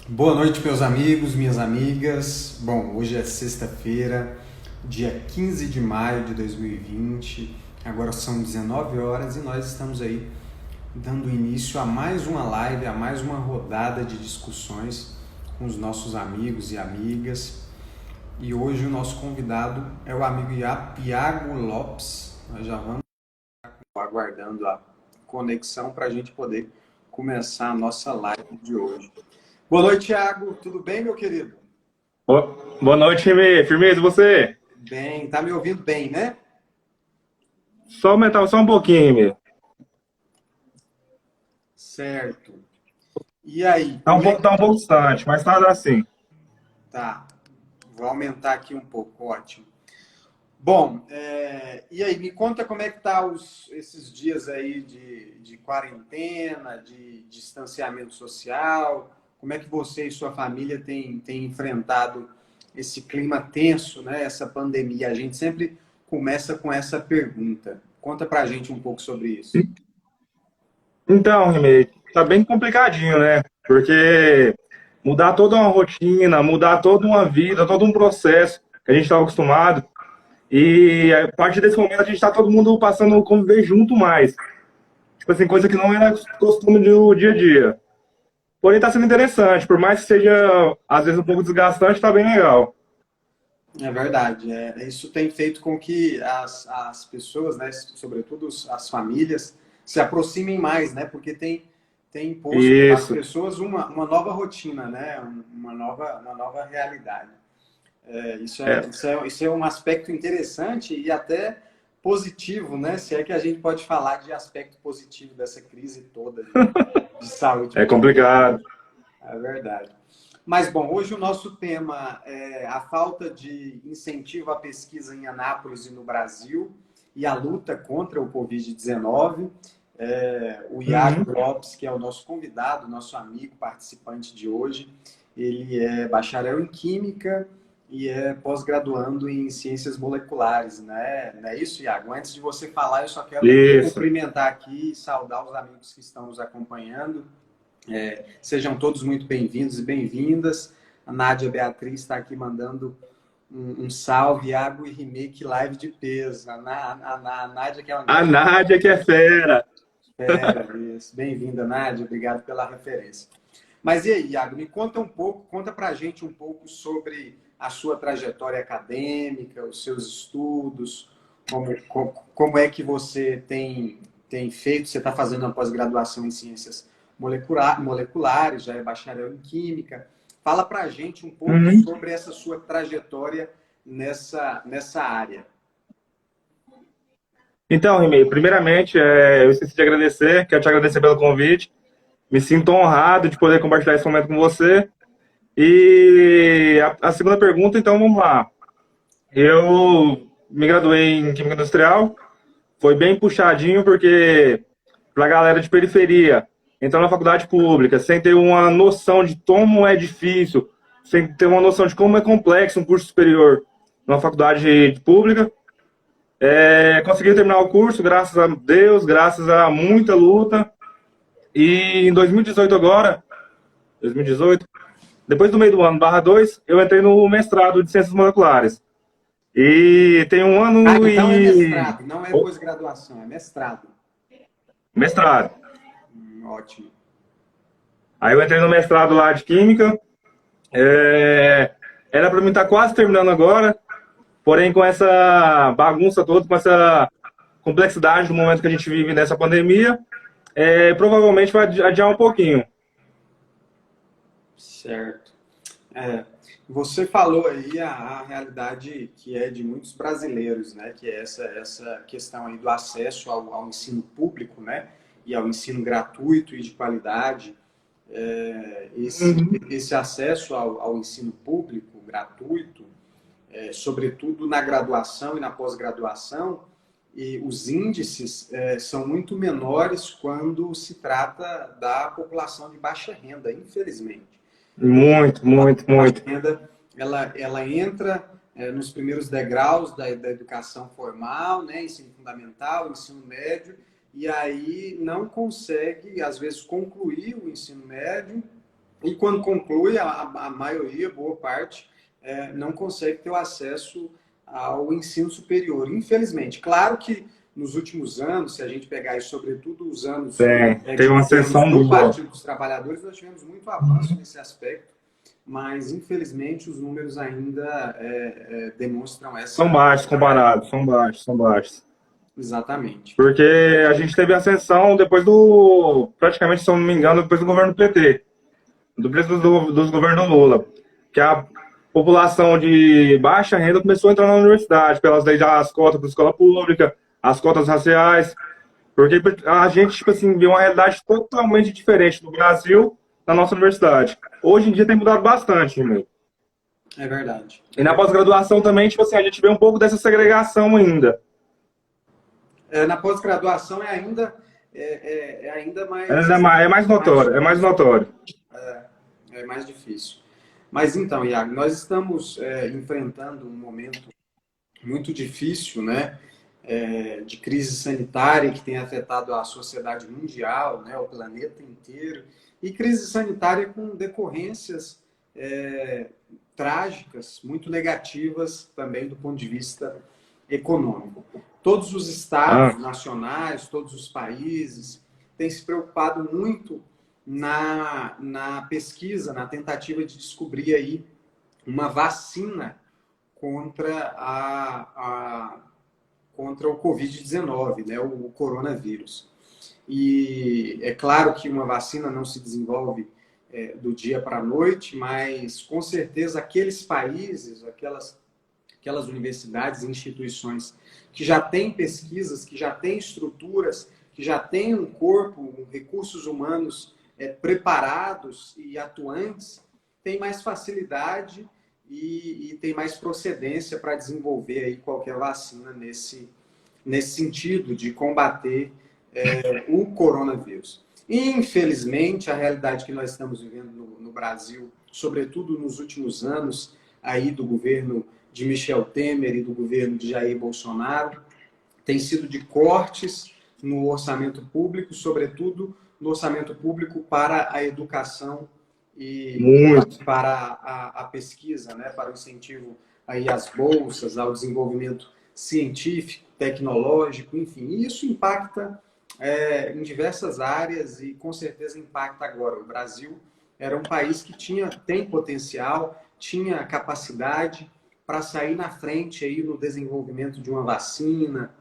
Boa noite, meus amigos, minhas amigas. Bom, hoje é sexta-feira, dia 15 de maio de 2020. Agora são 19 horas e nós estamos aí dando início a mais uma live, a mais uma rodada de discussões com os nossos amigos e amigas. E hoje o nosso convidado é o amigo Iago Lopes. Nós já vamos aguardando a conexão para a gente poder começar a nossa live de hoje. Boa noite, Thiago. Tudo bem, meu querido? Boa noite, Remy. Firmeza, e você? Bem, tá me ouvindo bem, né? Só aumentar só um pouquinho, Remy. Certo. E aí, Tá como é tá que um pouco distante, mas tá assim. tá? Vou aumentar aqui um pouco, ótimo. Bom, e aí, me conta como é que tá esses dias aí de quarentena, de distanciamento social, como é que você e sua família têm enfrentado esse clima tenso, né? Essa pandemia. A gente sempre começa com essa pergunta. Conta pra gente um pouco sobre isso. Então, Remy, tá bem complicadinho, né? Porque mudar toda uma rotina, mudar toda uma vida, todo um processo que a gente estava acostumado. E a partir desse momento a gente tá todo mundo passando a conviver junto mais. Tipo assim, coisa que não era costume do dia a dia. Porém, tá sendo interessante. Por mais que seja, às vezes, um pouco desgastante, tá bem legal. É verdade. Isso tem feito com que as pessoas, né, sobretudo as famílias, se aproximem mais, né? Porque tem imposto às Isso. pessoas uma nova rotina, né? Uma nova realidade. É, Isso é um aspecto interessante e até positivo, né? Se é que a gente pode falar de aspecto positivo dessa crise toda de saúde é pública. complicado. É verdade. Mas, bom, hoje o nosso tema é a falta de incentivo à pesquisa em Anápolis e no Brasil e a luta contra o Covid-19. O Iago Uhum. Lopes, que é o nosso convidado, nosso amigo participante de hoje, ele é bacharel em Química e é pós-graduando em Ciências Moleculares, né? Não é isso, Iago? Antes de você falar, eu só quero Isso. cumprimentar aqui e saudar os amigos que estão nos acompanhando. Sejam todos muito bem-vindos e bem-vindas. A Nádia Beatriz está aqui mandando um salve, Iago e Remake live de peso. A Nádia, que é uma A grande Nádia que é fera. fera, isso. Bem-vinda, Nádia, obrigado pela referência. Mas e aí, Iago, me conta um pouco, conta pra gente um pouco sobre a sua trajetória acadêmica, os seus estudos, como é que você tem feito, você está fazendo uma pós-graduação em ciências moleculares, já é bacharel em química. Fala pra gente um pouco Uhum. sobre essa sua trajetória nessa área. Então, Remy, primeiramente, eu esqueci de agradecer, quero te agradecer pelo convite. Me sinto honrado de poder compartilhar esse momento com você. E a segunda pergunta, então, vamos lá. Eu me graduei em Química Industrial, foi bem puxadinho, porque para a galera de periferia, entrar na faculdade pública, sem ter uma noção de como é difícil, sem ter uma noção de como é complexo um curso superior numa faculdade pública, consegui terminar o curso, graças a Deus, graças a muita luta. E em 2018 agora, 2018, depois do meio do ano, barra 2, eu entrei no mestrado de Ciências Moleculares. E tem um Ah, ano então é e... mestrado, não é Oh, pós-graduação, é mestrado. mestrado. Ótimo. Aí eu entrei no mestrado lá de Química. Era para mim estar quase terminando agora, porém com essa bagunça toda, com essa complexidade do momento que a gente vive nessa pandemia, provavelmente vai adiar um pouquinho. Certo. É, você falou aí a realidade que é de muitos brasileiros, né? Que é essa questão aí do acesso ao ensino público, né? E ao ensino gratuito e de qualidade. Uhum. Esse acesso ao ensino público gratuito, sobretudo na graduação e na pós-graduação, e os índices são muito menores quando se trata da população de baixa renda, infelizmente. Muito, muito, A muito. renda ela entra nos primeiros degraus da educação formal, né, ensino fundamental, ensino médio, e aí não consegue, às vezes, concluir o ensino médio E quando conclui, a maioria, boa parte, não consegue ter o acesso ao ensino superior, infelizmente. Claro que nos últimos anos, se a gente pegar, e sobretudo os anos Tem de uma governos sessão do boa. Partido dos Trabalhadores, nós tivemos muito avanço nesse aspecto, mas infelizmente os números ainda demonstram São essa. baixos comparados, são baixos, são baixos. Exatamente. Porque a gente teve ascensão depois praticamente, se eu não me engano, depois do governo PT, depois dos governos Lula, que a população de baixa renda começou a entrar na universidade, pelas leis das cotas da escola pública, as cotas raciais, porque a gente, tipo assim, viu uma realidade totalmente diferente do Brasil na nossa universidade. Hoje em dia tem mudado bastante, irmão. É verdade. E na pós-graduação também, tipo assim, a gente vê um pouco dessa segregação ainda. Na pós-graduação ainda É mais mais notório, é mais difícil. notório. É mais difícil. Mas então, Iago, nós estamos enfrentando um momento muito difícil, né? De crise sanitária que tem afetado a sociedade mundial, né? O planeta inteiro. E crise sanitária com decorrências trágicas, muito negativas também do ponto de vista econômico. Todos os estados nacionais, todos os países têm se preocupado muito na pesquisa, na tentativa de descobrir aí uma vacina contra contra o Covid-19, né, o coronavírus. E é claro que uma vacina não se desenvolve do dia para a noite, mas com certeza aqueles países, aquelas universidades e instituições que já têm pesquisas, que já têm estruturas, que já têm um corpo, recursos humanos preparados e atuantes, têm mais facilidade e tem mais procedência para desenvolver aí qualquer vacina nesse sentido de combater o coronavírus. Infelizmente, a realidade que nós estamos vivendo no Brasil, sobretudo nos últimos anos aí do governo de Michel Temer e do governo de Jair Bolsonaro, tem sido de cortes no orçamento público, sobretudo no orçamento público para a educação e para a pesquisa, né, para o incentivo aí às bolsas, ao desenvolvimento científico, tecnológico, enfim. E isso impacta em diversas áreas e com certeza impacta agora. O Brasil era um país que tem potencial, tinha capacidade para sair na frente aí no desenvolvimento de uma vacina,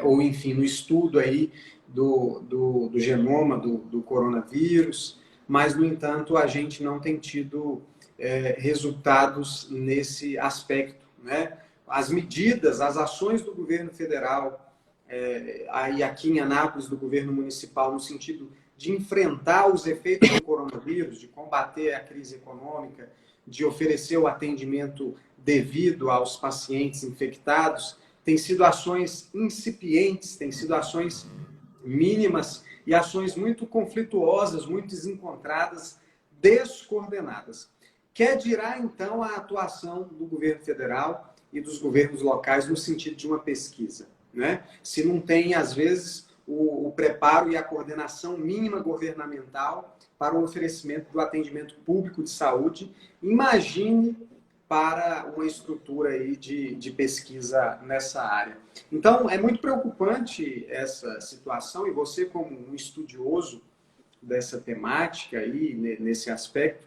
ou enfim, no estudo aí do genoma do coronavírus, mas, no entanto, a gente não tem tido resultados nesse aspecto, né? As medidas, as ações do governo federal, aí aqui em Anápolis, do governo municipal, no sentido de enfrentar os efeitos do coronavírus, de combater a crise econômica, de oferecer o atendimento devido aos pacientes infectados, tem sido ações incipientes, tem sido ações mínimas e ações muito conflituosas, muito desencontradas, descoordenadas. Quer dirá, então, a atuação do governo federal e dos governos locais no sentido de uma pesquisa, né? Se não tem, às vezes, o preparo e a coordenação mínima governamental para o oferecimento do atendimento público de saúde, imagine para uma estrutura aí de pesquisa nessa área. Então, é muito preocupante essa situação, e você, como um estudioso dessa temática aí, nesse aspecto,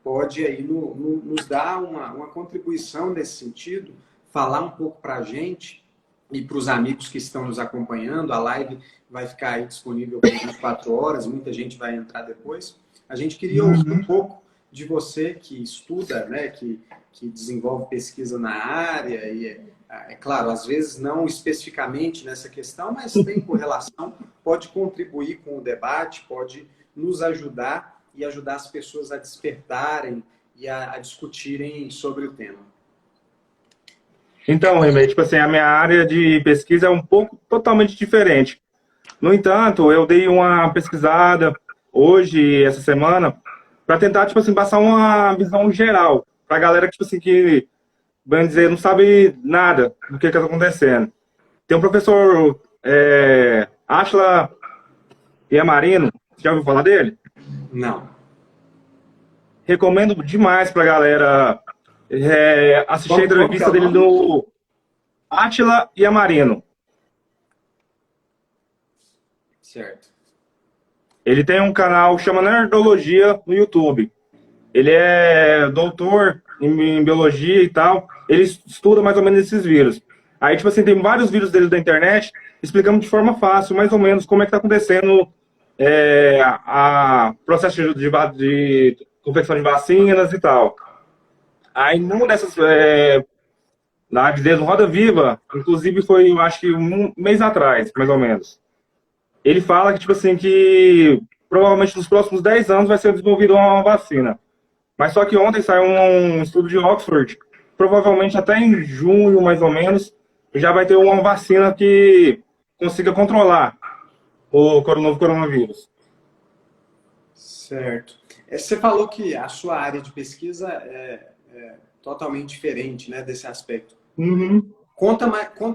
pode aí nos dar uma contribuição nesse sentido, falar um pouco para a gente e para os amigos que estão nos acompanhando. A live vai ficar aí disponível por 24 horas, muita gente vai entrar depois. A gente queria ouvir um pouco de você que estuda, né, que desenvolve pesquisa na área, e é claro, às vezes não especificamente nessa questão, mas tem correlação, pode contribuir com o debate, pode nos ajudar e ajudar as pessoas a despertarem e a discutirem sobre o tema. Então, Rimei, tipo assim, a minha área de pesquisa é um pouco totalmente diferente. No entanto, eu dei uma pesquisada hoje, essa semana, para tentar, tipo assim, passar uma visão geral para a galera que, tipo assim, que, vamos dizer, não sabe nada do que está acontecendo. Tem um professor, Ashla Yamarino, você já ouviu falar dele? Não. recomendo demais pra galera assistir a Como que é entrevista o dele nome? no Átila Yamarino. Certo. Ele tem um canal que chama Nerdologia no YouTube. Ele é doutor em biologia e tal. Ele estuda mais ou menos esses vírus. Aí, tipo assim, tem vários vídeos dele da internet explicando de forma fácil, mais ou menos, como é que está acontecendo a processo de confecção de vacinas e tal. Aí, numa dessas lives dele no Roda Viva, inclusive foi, eu acho que um mês atrás, mais ou menos. Ele fala que, tipo assim, que provavelmente nos próximos 10 anos vai ser desenvolvida uma vacina. Mas só que ontem saiu um estudo de Oxford, provavelmente até em junho, mais ou menos, já vai ter uma vacina que consiga controlar o novo coronavírus. Certo. Você falou que a sua área de pesquisa é totalmente diferente, né, desse aspecto. Uhum. Conta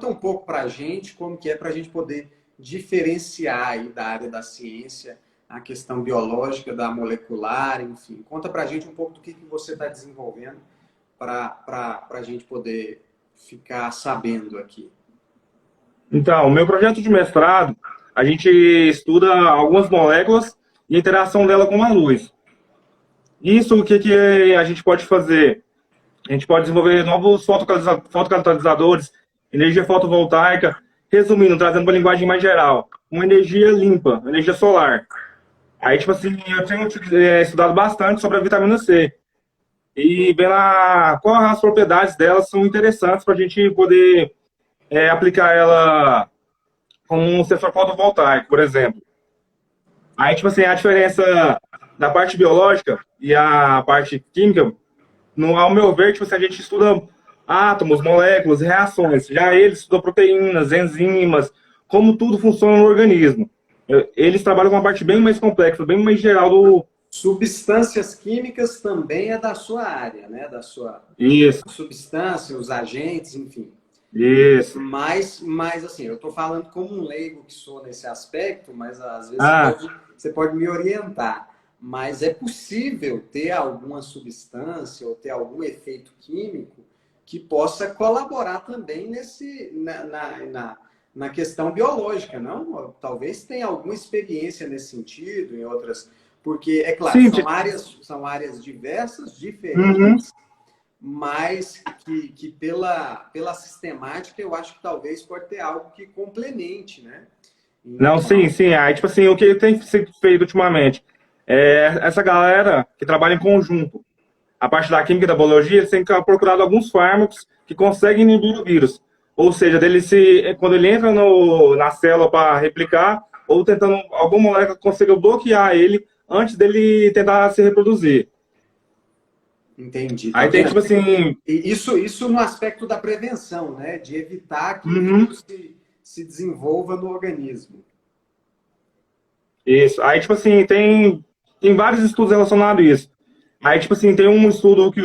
um pouco para a gente como que é para a gente poder diferenciar aí da área da ciência a questão biológica, da molecular, enfim. Conta para a gente um pouco do que você está desenvolvendo para a gente poder ficar sabendo aqui. Então, o meu projeto de mestrado, a gente estuda algumas moléculas e a interação dela com a luz. Isso, o que, que a gente pode fazer? A gente pode desenvolver novos fotocatalisadores, energia fotovoltaica, resumindo, trazendo uma linguagem mais geral, uma energia limpa, energia solar. Aí, tipo assim, eu tenho estudado bastante sobre a vitamina C. E vendo quais as propriedades delas são interessantes para a gente poder aplicar ela como um sensor fotovoltaico, por exemplo. Aí, tipo assim, a diferença da parte biológica e a parte química, ao meu ver, tipo assim, a gente estuda átomos, moléculas, reações. Já eles estudam proteínas, enzimas, como tudo funciona no organismo. Eles trabalham com uma parte bem mais complexa, bem mais geral do... Substâncias químicas também é da sua área, né? Da sua Isso, substância, os agentes, enfim. isso. Mas assim, eu estou falando como um leigo que sou nesse aspecto, mas às vezes Ah, você pode me orientar. Mas é possível ter alguma substância ou ter algum efeito químico que possa colaborar também na questão biológica, não? Talvez tenha alguma experiência nesse sentido, em outras. Porque, é claro, sim. são áreas diversas, Uhum. diferentes, mas que pela sistemática eu acho que talvez pode ter algo que complemente, né? Não, sim, Então, sim. Aí, tipo assim, o que tem sido feito ultimamente é essa galera que trabalha em conjunto. A parte da química e da biologia, eles têm procurado alguns fármacos que conseguem inibir o vírus. Ou seja, quando ele entra na célula para replicar, ou tentando alguma molécula que consiga bloquear ele antes dele tentar se reproduzir. entendi, tá Aí tem, vendo? tipo assim, E isso no aspecto da prevenção, né? De evitar que o uhum, vírus se desenvolva no organismo. isso. Aí, tipo assim, tem vários estudos relacionados a isso. Aí, tipo assim, tem um estudo que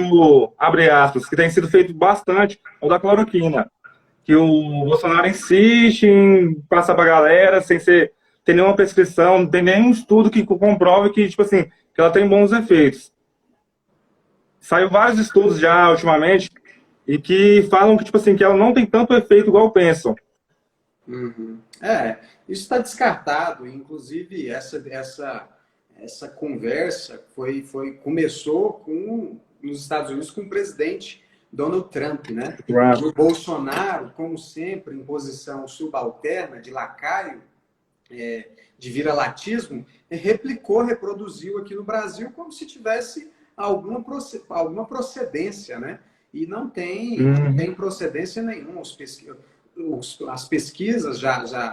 abre aspas, que tem sido feito bastante, é o da cloroquina. Que o Bolsonaro insiste em passar pra galera sem ter nenhuma prescrição, não tem nenhum estudo que comprove que, tipo assim, que ela tem bons efeitos. Saiu vários estudos já ultimamente e que falam que, tipo assim, que ela não tem tanto efeito igual pensam. Uhum. Isso está descartado. Inclusive, essa conversa começou nos Estados Unidos com o presidente Donald Trump, né? E o Bolsonaro, como sempre, em posição subalterna, de lacaio, de vira-latismo, reproduziu aqui no Brasil como se tivesse alguma procedência, né? E não tem procedência nenhuma. As pesquisas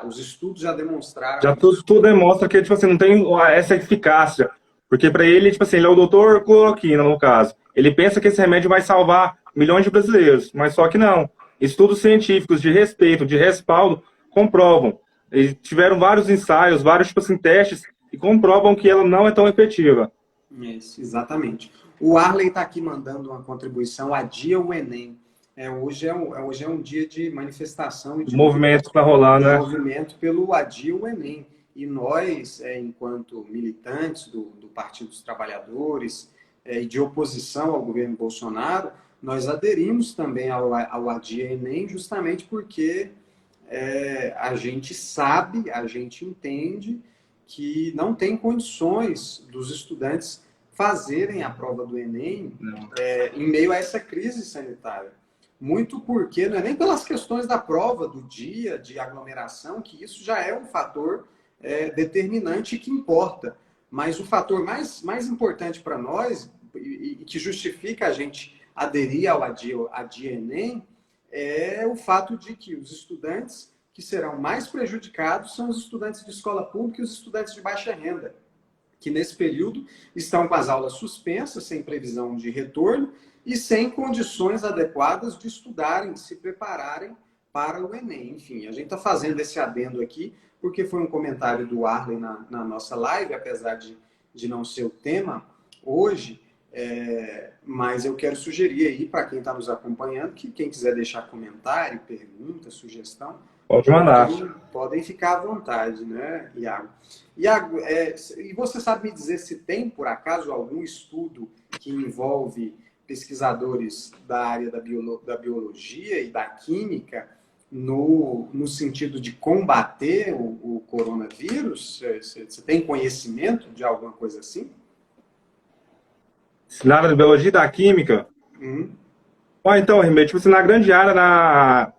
os estudos já demonstraram Já isso. tudo demonstra que, tipo assim, não tem essa eficácia. Porque para ele, tipo assim, ele é o doutor cloroquina, no caso. Ele pensa que esse remédio vai salvar milhões de brasileiros, mas só que não. Estudos científicos de respeito, de respaldo, comprovam. E tiveram vários ensaios, vários, tipo assim, testes, que comprovam que ela não é tão efetiva. Isso, exatamente. O Arley está aqui mandando uma contribuição. Adia o Enem. Hoje é um dia de manifestação e O movimento está rolando, de né? movimento pelo Adia o Enem. E nós, enquanto militantes do Partido dos Trabalhadores e de oposição ao governo Bolsonaro, nós aderimos também ao Adia Enem justamente porque a gente sabe, a gente entende que não tem condições dos estudantes fazerem a prova do Enem em meio a essa crise sanitária. Muito porque não é nem pelas questões da prova, do dia, de aglomeração, que isso já é um fator determinante que importa. Mas o fator mais importante para nós, e que justifica a gente aderir ao Adia Enem, é o fato de que os estudantes que serão mais prejudicados são os estudantes de escola pública e os estudantes de baixa renda, que nesse período estão com as aulas suspensas, sem previsão de retorno e sem condições adequadas de estudarem, de se prepararem para o Enem. Enfim, a gente está fazendo esse adendo aqui, porque foi um comentário do Arlen na nossa live, apesar de não ser o tema hoje, mas eu quero sugerir aí para quem está nos acompanhando, que quem quiser deixar comentário, pergunta, sugestão, Pode mandar. podem ficar à vontade, né, Iago? Iago, e você sabe me dizer se tem, por acaso, algum estudo que envolve pesquisadores da área da biologia e da química no sentido de combater o coronavírus? Você tem conhecimento de alguma coisa assim? Na área da biologia e da química? Então, Ribeiro, tipo assim, na grande área,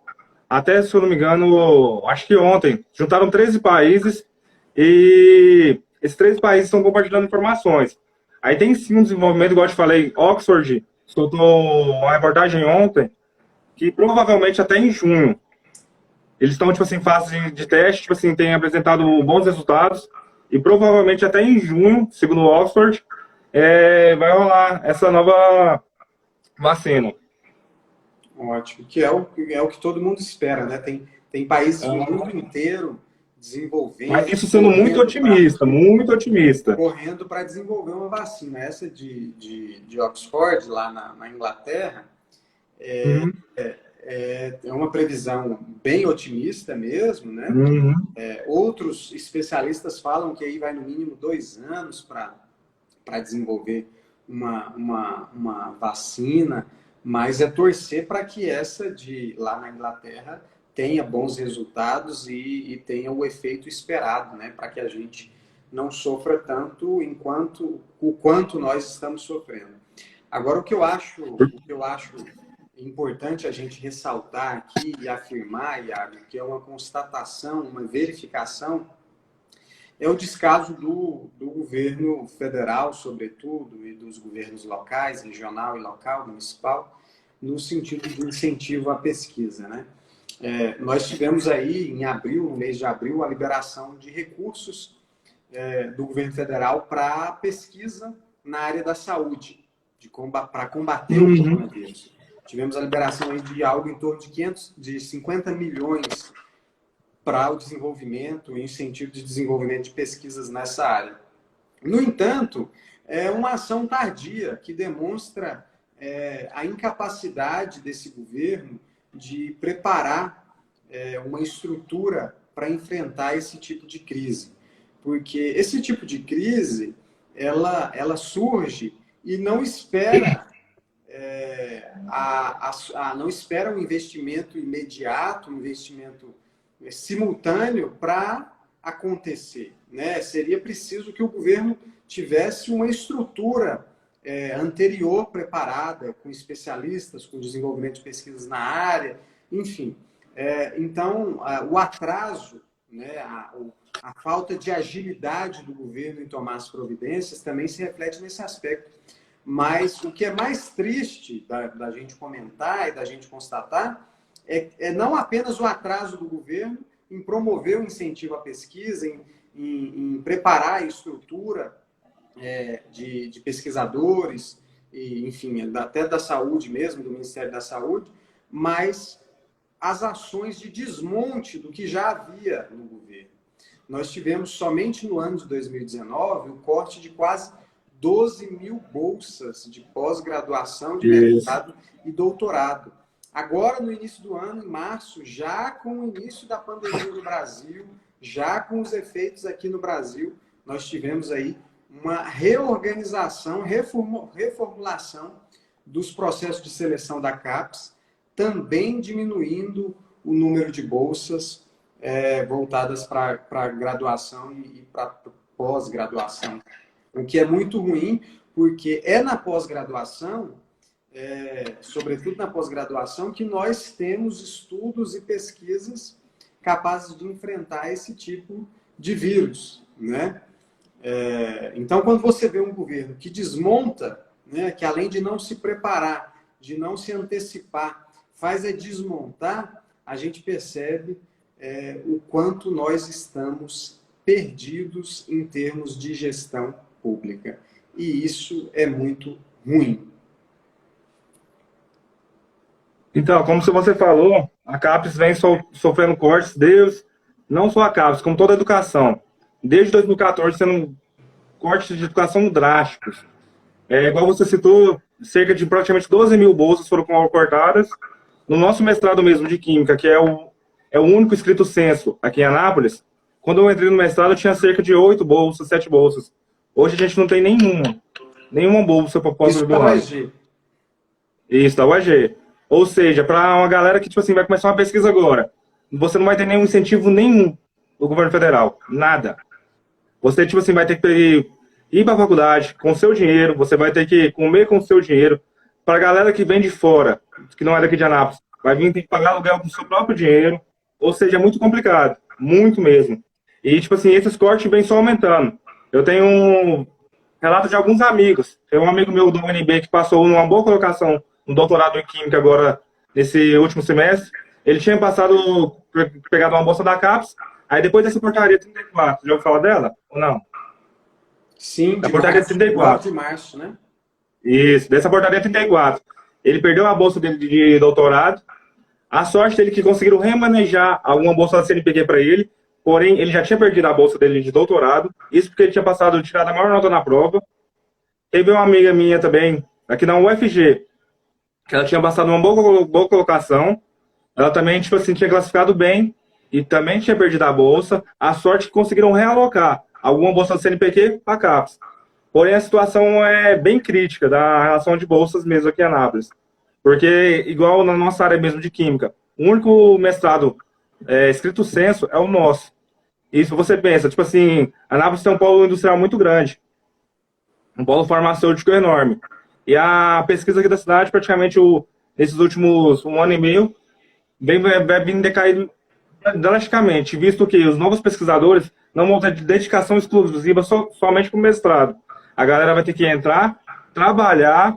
até, se eu não me engano, acho que ontem, juntaram 13 países e esses 13 países estão compartilhando informações. Aí tem sim um desenvolvimento, igual eu te falei, Oxford soltou uma reportagem ontem que provavelmente até em junho eles estão, tipo assim, em fase de teste, tipo assim, têm apresentado bons resultados e provavelmente até em junho, segundo o Oxford, vai rolar essa nova vacina. Ótimo, que é o que todo mundo espera, né? Tem países no mundo inteiro desenvolvendo. Mas isso sendo muito otimista. Correndo para desenvolver uma vacina. Essa de Oxford, lá na Inglaterra, é uma previsão bem otimista mesmo, né? Outros especialistas falam que aí vai no mínimo 2 anos para desenvolver uma vacina, mas é torcer para que essa lá na Inglaterra tenha bons resultados e tenha o efeito esperado, né? Para que a gente não sofra tanto o quanto nós estamos sofrendo. Agora, o que eu acho importante a gente ressaltar aqui e afirmar, Iago, que é uma constatação, uma verificação, é o descaso do governo federal, sobretudo, e dos governos locais, regional e local, municipal, no sentido de incentivo à pesquisa, né? Nós tivemos aí, em abril, no mês de abril, a liberação de recursos do governo federal para pesquisa na área da saúde, para combater o coronavírus. Tivemos a liberação aí de algo em torno de 50 milhões para o desenvolvimento e incentivo de desenvolvimento de pesquisas nessa área. No entanto, é uma ação tardia que demonstra a incapacidade desse governo de preparar uma estrutura para enfrentar esse tipo de crise. Porque esse tipo de crise, ela surge e não espera não espera um investimento imediato, um investimento simultâneo para acontecer, né? Seria preciso que o governo tivesse uma estrutura anterior preparada, com especialistas, com desenvolvimento de pesquisas na área, enfim. Então, o atraso, né, a falta de agilidade do governo em tomar as providências também se reflete nesse aspecto. Mas o que é mais triste da gente comentar e da gente constatar é não apenas o atraso do governo em promover o incentivo à pesquisa, em preparar a estrutura de pesquisadores, e, enfim, até da saúde mesmo, do Ministério da Saúde, mas as ações de desmonte do que já havia no governo. Nós tivemos somente no ano de 2019 o corte de quase 12 mil bolsas de pós-graduação, de mestrado e doutorado. Agora, no início do ano, em março, já com o início da pandemia no Brasil, já com os efeitos aqui no Brasil, nós tivemos aí uma reorganização, reformulação dos processos de seleção da CAPES, também diminuindo o número de bolsas voltadas para graduação e para pós-graduação. O que é muito ruim, porque é na pós-graduação, sobretudo na pós-graduação, que nós temos estudos e pesquisas capazes de enfrentar esse tipo de vírus, né? Então, quando você vê um governo que desmonta, né, que além de não se preparar, de não se antecipar, faz desmontar, a gente percebe o quanto nós estamos perdidos em termos de gestão pública. E isso é muito ruim. Então, como você falou, a CAPES vem sofrendo cortes não só a CAPES, como toda a educação. Desde 2014, sendo cortes de educação drásticos. Igual você citou, cerca de praticamente 12 mil bolsas foram cortadas. No nosso mestrado mesmo de Química, que é o único estrito sensu aqui em Anápolis, quando eu entrei no mestrado, eu tinha cerca de 8 bolsas, 7 bolsas. Hoje a gente não tem nenhuma bolsa para pós-graduado. Isso da UEG. Isso, da UEG. Ou seja, para uma galera que, tipo assim, vai começar uma pesquisa agora, você não vai ter nenhum incentivo nenhum do governo federal. Nada. Você, tipo assim, vai ter que ir para a faculdade com seu dinheiro, você vai ter que comer com seu dinheiro. Para a galera que vem de fora, que não é daqui de Anápolis, vai vir ter que pagar aluguel com seu próprio dinheiro. Ou seja, é muito complicado. Muito mesmo. E, tipo assim, esses cortes vêm só aumentando. Eu tenho um relato de alguns amigos. Tem um amigo meu do UNB que passou numa boa colocação no doutorado em Química agora, nesse último semestre. Ele tinha pegado uma bolsa da CAPES, aí depois dessa portaria 34, já ouviu falar dela? Ou não? Sim, da portaria 34. De março, né? Isso, dessa portaria 34. Ele perdeu a bolsa dele de doutorado. A sorte dele é que conseguiram remanejar alguma bolsa da CNPq para ele, porém, ele já tinha perdido a bolsa dele de doutorado, isso porque ele tinha tirado a maior nota na prova. Teve uma amiga minha também, aqui na UFG, que ela tinha passado uma boa colocação, ela também, tipo assim, tinha classificado bem e também tinha perdido a bolsa. A sorte que conseguiram realocar alguma bolsa do CNPq para a CAPES. Porém, a situação é bem crítica da relação de bolsas mesmo aqui em Anápolis. Porque, igual na nossa área mesmo de Química, o único mestrado estrito sensu é o nosso. E se você pensa, tipo assim, Anápolis tem um polo industrial muito grande, um polo farmacêutico enorme. E a pesquisa aqui da cidade, praticamente, nesses últimos 1 ano e meio, vem decaindo drasticamente, visto que os novos pesquisadores não vão ter dedicação exclusiva somente para o mestrado. A galera vai ter que entrar, trabalhar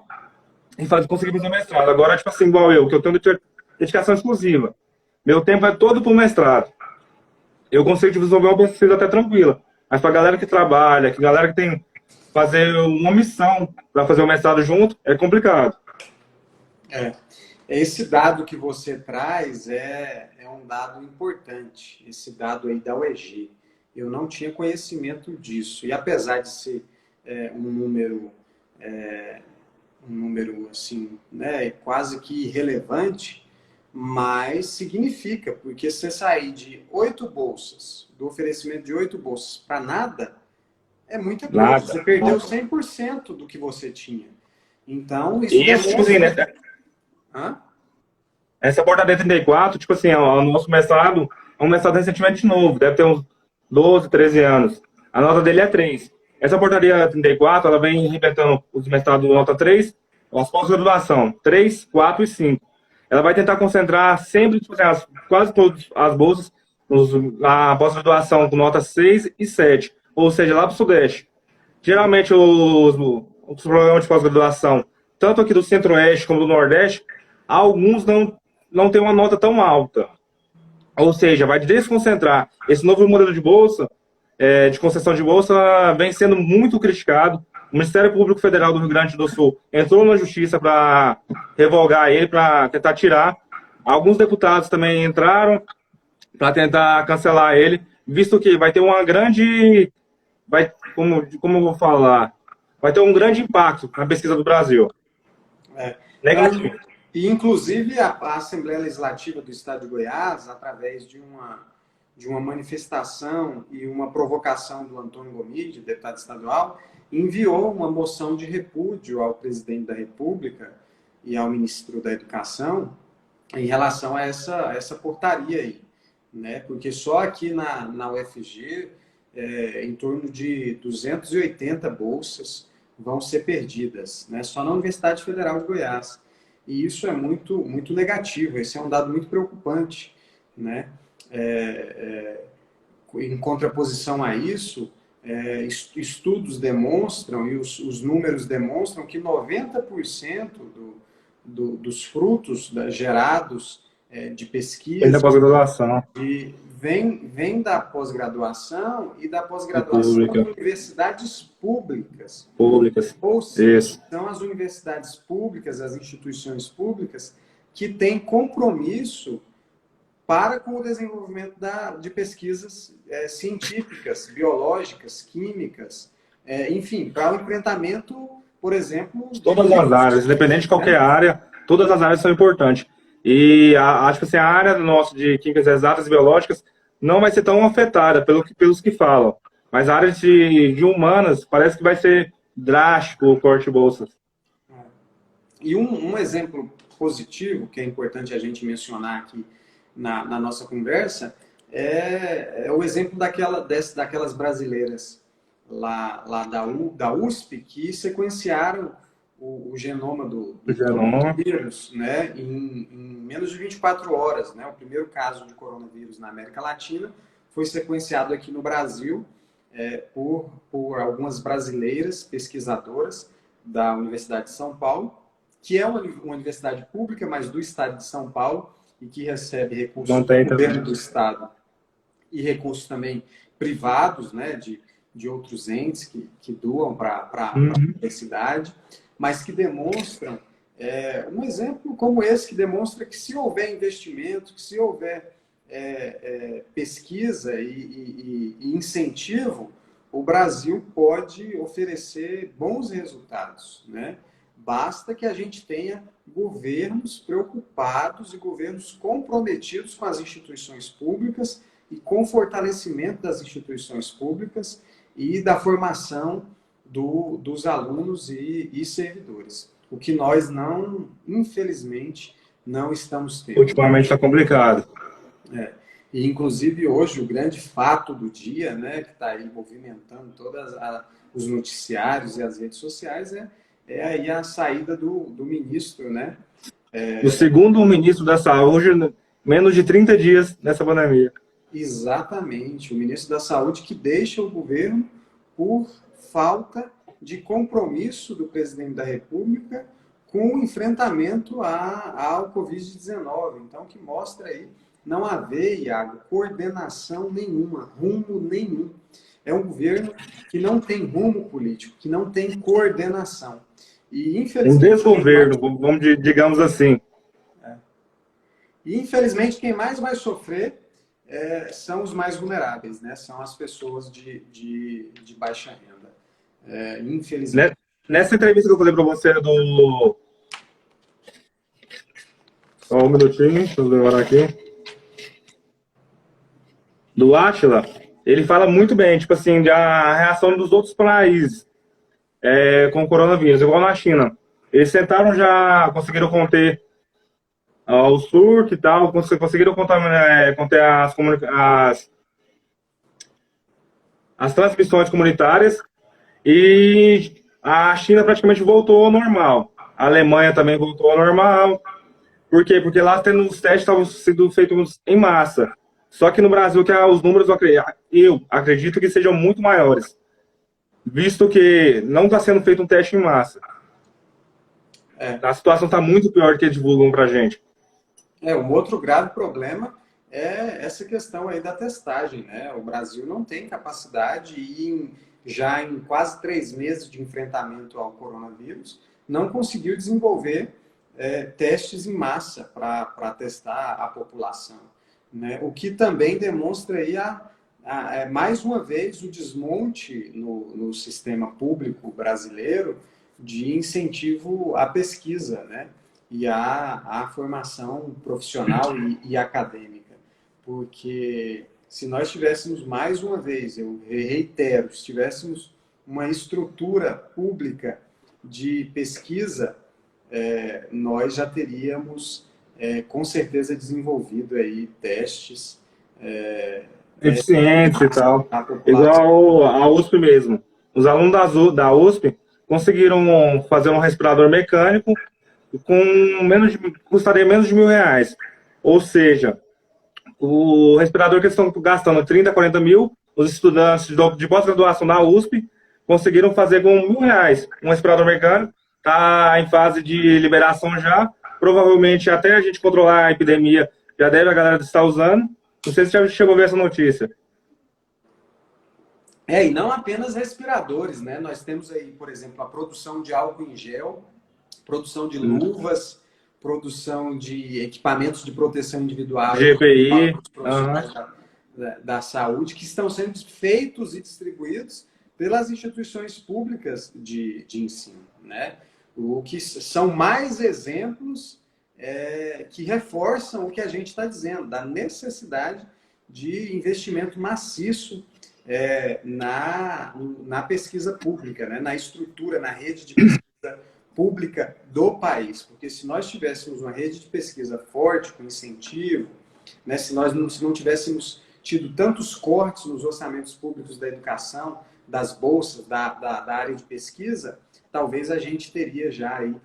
e conseguir fazer o mestrado. Agora, tipo assim, igual eu, que eu tenho dedicação exclusiva. Meu tempo é todo para o mestrado. Eu consigo desenvolver uma pesquisa até tranquila. Mas para a galera que trabalha, que galera que tem fazer uma missão para fazer o mestrado junto, é complicado. Esse dado que você traz é um dado importante, esse dado aí da UEG. Eu não tinha conhecimento disso. E apesar de ser um número assim, né, quase que irrelevante, mas significa, porque se você sair de 8 bolsas, do oferecimento de 8 bolsas para nada, é muita coisa. Nada. Você perdeu 100% do que você tinha. Então, isso tipo assim, né? Essa portaria 34, tipo assim, o nosso mestrado é um mestrado recentemente novo, deve ter uns 12, 13 anos. A nota dele é 3. Essa portaria 34, ela vem arrebentando os mestrados nota 3, as pós-graduação 3, 4 e 5. Ela vai tentar concentrar sempre, tipo assim, quase todas as bolsas, na pós-graduação com nota 6 e 7, ou seja, lá para o Sudeste. Geralmente, os programas de pós-graduação, tanto aqui do Centro-Oeste como do Nordeste, alguns não têm uma nota tão alta. Ou seja, vai desconcentrar. Esse novo modelo de bolsa, de concessão de bolsa, vem sendo muito criticado. O Ministério Público Federal do Rio Grande do Sul entrou na justiça para revogar ele, para tentar tirar. Alguns deputados também entraram para tentar cancelar ele, visto que vai ter uma grande... como eu vou falar? Vai ter um grande impacto na pesquisa do Brasil. Negativo. E, inclusive, a Assembleia Legislativa do Estado de Goiás, através de uma manifestação e uma provocação do Antônio Gomide, deputado estadual, enviou uma moção de repúdio ao presidente da República e ao ministro da Educação em relação a essa portaria aí, né? Porque só aqui na UFG, em torno de 280 bolsas vão ser perdidas, né? Só na Universidade Federal de Goiás. E isso é muito, muito negativo, esse é um dado muito preocupante, né? Em contraposição a isso, estudos demonstram, e os números demonstram, que 90% dos frutos gerados de Tem da pesquisa pós-graduação vem da pós-graduação e da pós-graduação pública, em universidades públicas. públicas. Ou seja, Isso. são as universidades públicas, as instituições públicas, que têm compromisso para com o desenvolvimento de pesquisas científicas, biológicas, químicas, enfim, para o enfrentamento, por exemplo, Todas as áreas, independente de qualquer área, todas as áreas são importantes. E acho que assim, a área nossa de químicas exatas e biológicas não vai ser tão afetada pelos que falam. Mas a área de humanas parece que vai ser drástico o corte de bolsas. E um exemplo positivo, que é importante a gente mencionar aqui na nossa conversa, é o exemplo daquelas brasileiras lá da USP que sequenciaram o genoma do coronavírus, né, em menos de 24 horas. Né? O primeiro caso de coronavírus na América Latina foi sequenciado aqui no Brasil por algumas brasileiras pesquisadoras da Universidade de São Paulo, que é uma universidade pública, mas do estado de São Paulo, e que recebe recursos do governo do estado e recursos também privados, né, de outros entes que doam para a universidade, mas que demonstram um exemplo como esse, que demonstra que se houver investimento, que se houver pesquisa e incentivo, o Brasil pode oferecer bons resultados, né? Basta que a gente tenha governos preocupados e governos comprometidos com as instituições públicas e com o fortalecimento das instituições públicas e da formação dos alunos e servidores. O que nós infelizmente, não estamos tendo. Ultimamente está complicado. E, inclusive, hoje, o grande fato do dia, né, que está aí movimentando todos os noticiários e as redes sociais, é aí a saída do ministro, né? O segundo ministro da Saúde, menos de 30 dias nessa pandemia. Exatamente, o ministro da Saúde, que deixa o governo por falta de compromisso do presidente da República com o enfrentamento ao Covid-19. Então, que mostra aí não haver, Iago, coordenação nenhuma, rumo nenhum. É um governo que não tem rumo político, que não tem coordenação. E, infelizmente, um desgoverno, digamos assim. E, infelizmente, quem mais vai sofrer são os mais vulneráveis, né? São as pessoas de baixa renda. Infelizmente. Nessa entrevista que eu falei para você Só um minutinho, deixa eu demorar aqui. Do Átila, ele fala muito bem, tipo assim, da reação dos outros países com o coronavírus, igual na China. Eles tentaram já, conseguiram conter o surto e tal, conseguiram conter as transmissões comunitárias, e a China praticamente voltou ao normal. A Alemanha também voltou ao normal. Por quê? Porque lá os testes estavam sendo feitos em massa. Só que no Brasil, que os números, eu acredito que sejam muito maiores, visto que não está sendo feito um teste em massa. A situação está muito pior do que divulgam para a gente. Um outro grave problema é essa questão aí da testagem, né? O Brasil não tem capacidade e já em quase 3 meses de enfrentamento ao coronavírus, não conseguiu desenvolver testes em massa para testar a população, né? O que também demonstra aí mais uma vez o desmonte no sistema público brasileiro de incentivo à pesquisa, né? E à formação profissional e acadêmica. Porque se nós tivéssemos, mais uma vez, eu reitero, se tivéssemos uma estrutura pública de pesquisa, nós já teríamos, com certeza, desenvolvido aí testes eficientes e tal. Igual a USP mesmo. Os alunos da USP conseguiram fazer um respirador mecânico custaria menos de R$ 1.000. Ou seja, o respirador que eles estão gastando 30, 40 mil, os estudantes de pós-graduação da USP conseguiram fazer com R$ 1.000. Um respirador mecânico está em fase de liberação já. Provavelmente, até a gente controlar a epidemia, já deve a galera estar usando. Não sei se já chegou a ver essa notícia. E não apenas respiradores, né? Nós temos aí, por exemplo, a produção de álcool em gel, produção de luvas, produção de equipamentos de proteção individual, GPI, para os profissionais da saúde, que estão sendo feitos e distribuídos pelas instituições públicas de ensino, né? O que são mais exemplos que reforçam o que a gente está dizendo, da necessidade de investimento maciço na pesquisa pública, né? Na estrutura, na rede de pesquisa pública do país. Porque se nós tivéssemos uma rede de pesquisa forte, com incentivo, né? Se não tivéssemos tido tantos cortes nos orçamentos públicos da educação, das bolsas, da área de pesquisa, talvez a gente teria já aí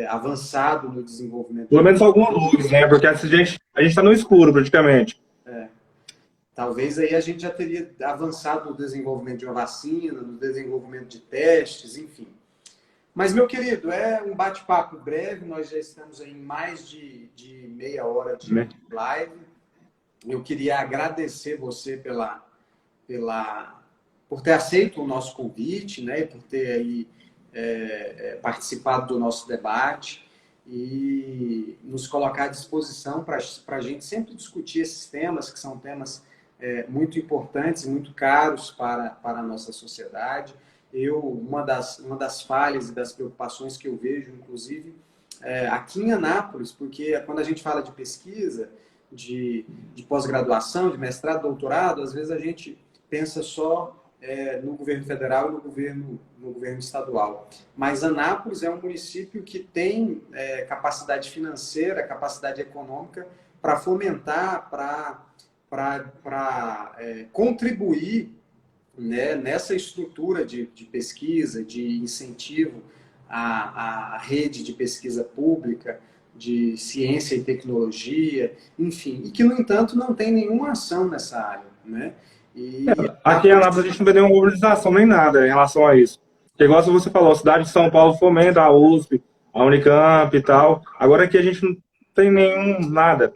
avançado no desenvolvimento. Pelo menos alguma luz, né? Porque a gente está no escuro, praticamente. Talvez aí a gente já teria avançado no desenvolvimento de uma vacina, no desenvolvimento de testes, enfim. Mas, meu querido, é um bate-papo breve, nós já estamos em mais de meia hora de live. Eu queria agradecer você por ter aceito o nosso convite, né, e por ter aí participado do nosso debate e nos colocar à disposição para a gente sempre discutir esses temas, que são temas muito importantes e muito caros para a nossa sociedade. Uma das falhas e das preocupações que eu vejo, inclusive, aqui em Anápolis, porque quando a gente fala de pesquisa, de pós-graduação, de mestrado, doutorado, às vezes a gente pensa só no governo federal e no governo estadual. Mas Anápolis é um município que tem capacidade financeira, capacidade econômica para fomentar, para contribuir, né, nessa estrutura de pesquisa, de incentivo à rede de pesquisa pública, de ciência e tecnologia, enfim, e que, no entanto, não tem nenhuma ação nessa área, né? Aqui em Anápolis a gente não vê nenhuma mobilização nem nada em relação a isso. Porque, igual você falou, a cidade de São Paulo fomenta a USP, a Unicamp e tal. Agora aqui a gente não tem nada.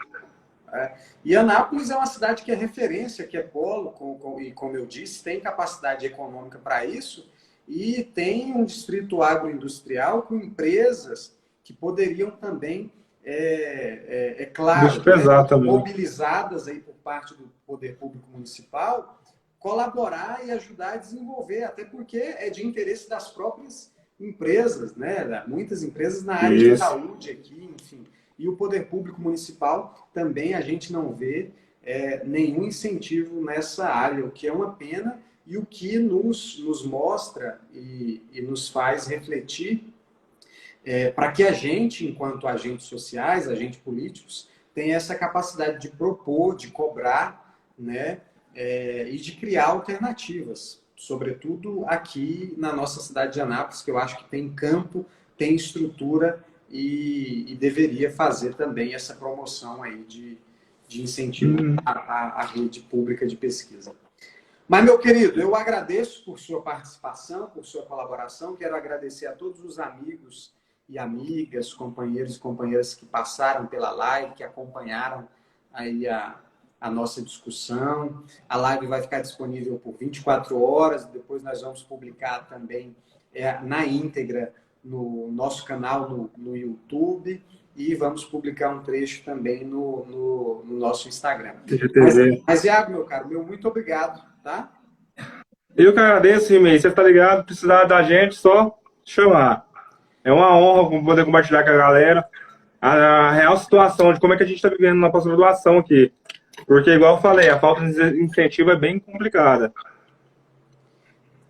E Anápolis é uma cidade que é referência, que é polo, e como eu disse, tem capacidade econômica para isso, e tem um distrito agroindustrial com empresas que poderiam também, claro, mobilizadas aí por parte do poder público municipal, colaborar e ajudar a desenvolver, até porque é de interesse das próprias empresas, né? Muitas empresas na área de saúde aqui, enfim. E o poder público municipal também a gente não vê nenhum incentivo nessa área, o que é uma pena e o que nos mostra e nos faz refletir para que a gente, enquanto agentes sociais, agentes políticos, tenha essa capacidade de propor, de cobrar, né, e de criar alternativas, sobretudo aqui na nossa cidade de Anápolis, que eu acho que tem campo, tem estrutura e deveria fazer também essa promoção aí de incentivo à rede pública de pesquisa. Mas, meu querido, eu agradeço por sua participação, por sua colaboração. Quero agradecer a todos os amigos e amigas, companheiros e companheiras que passaram pela live, que acompanharam aí a nossa discussão. A live vai ficar disponível por 24 horas, depois nós vamos publicar também na íntegra no nosso canal no YouTube e vamos publicar um trecho também no nosso Instagram. Mas Iago, meu caro, muito obrigado, tá? Eu que agradeço, Rimei. Você está ligado? Precisar da gente, só chamar. É uma honra poder compartilhar com a galera a real situação de como é que a gente está vivendo na pós-graduação aqui. Porque, igual eu falei, a falta de incentivo é bem complicada.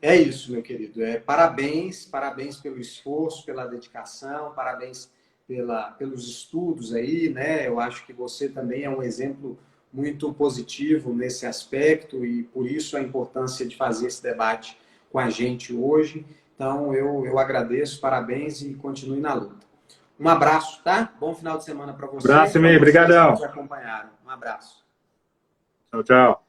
É isso, meu querido. Parabéns, parabéns pelo esforço, pela dedicação, parabéns pelos estudos aí, né? Eu acho que você também é um exemplo muito positivo nesse aspecto e por isso a importância de fazer esse debate com a gente hoje. Então, eu agradeço, parabéns e continue na luta. Um abraço, tá? Bom final de semana para você Abraço, e para e-mail. vocês que Obrigadão. nos acompanharam. Um abraço. Tchau, tchau.